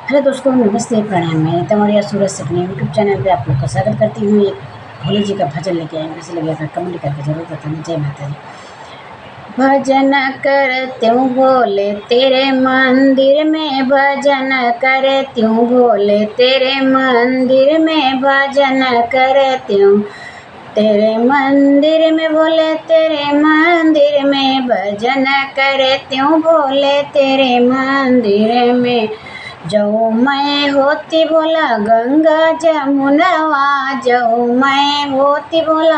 Hello दोस्तों, नमस्ते, प्रणाम। मैं तमरिया सूरज से अपने यूट्यूब चैनल पे आप लोग का स्वागत करती हूँ। एक भोले जी का भजन लेके आए, कैसे लगे फिर कमेंट करके जरूर बताना। जय माता दी। भजन करते हूँ भोले तेरे मंदिर में, भजन करती हूँ भोले तेरे मंदिर में, भजन करती हूँ तेरे मंदिर में भोले तेरे मंदिर में, भजन करती हूँ भोले तेरे मंदिर में। जो मैं होती बोला गंगा जमुनवा, जो मैं होती बोला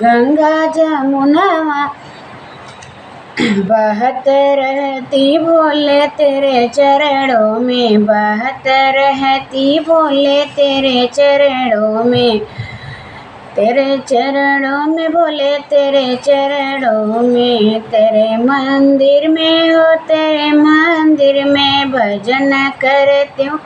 गंगा जमुनवा, बहत रहती भोले तेरे चरणों में, बहत रहती भोले तेरे चरणों में, तेरे चरणों में भोले तेरे चरणों में, तेरे मंदिर में हो तेरे मंदिर में, भजन करती हूँ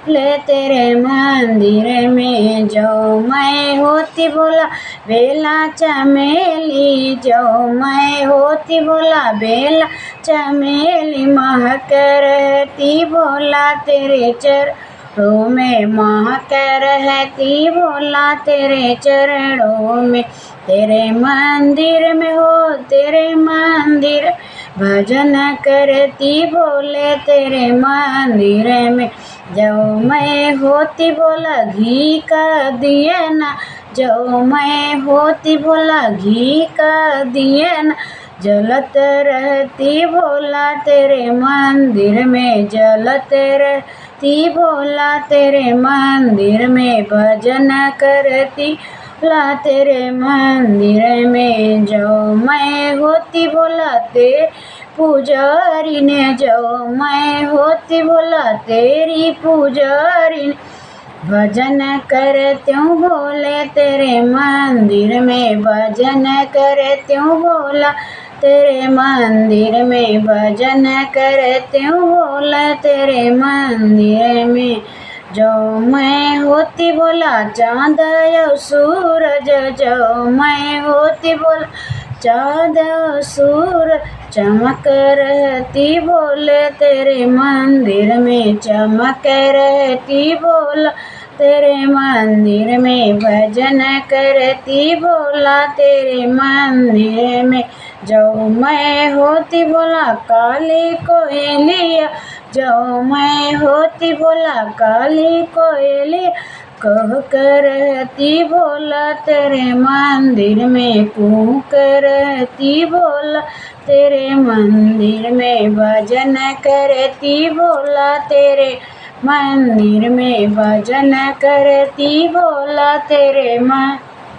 ले तेरे मंदिर में। जो मैं होती बोला बेला चमेली, जो मैं होती बोला बेला चमेली, महक रहती बोला तेरे चरणों में, महक रहती बोला तेरे चरणों में, तेरे मंदिर में हो तेरे मंदिर, भजन करती बोले तेरे मंदिर में। जो मैं होती बोला घी का दिया ना, जो मैं होती बोला घी का दिया ना, जलत रहती बोला तेरे मंदिर में, जलत रहती बोला तेरे मंदिर में, भजन करती बोला तेरे मंदिर में। जो मैं होती बोला तेरे पुजारी ने, जो मैं होती बोला तेरी पुजारी ने, भजन करती हूँ भोले तेरे मंदिर में, भजन करती हूँ भोला तेरे मंदिर में, भजन करती हूँ भोला तेरे मंदिर में। जो मैं होती बोला चाँद और सूरज, जो मैं होती बोला चाँद और सूरज, चमक रहती बोले तेरे मंदिर में, चमक रहती बोला तेरे मंदिर में, भजन करती बोला तेरे मंदिर में। जो मैं होती बोला काली कोयलिया, जो मैं होती बोला काली कोयलिया, कह करती बोला तेरे मंदिर में, कूँ करती बोला तेरे मंदिर में, भजन करती बोला तेरे मंदिर में, भजन करती बोला तेरे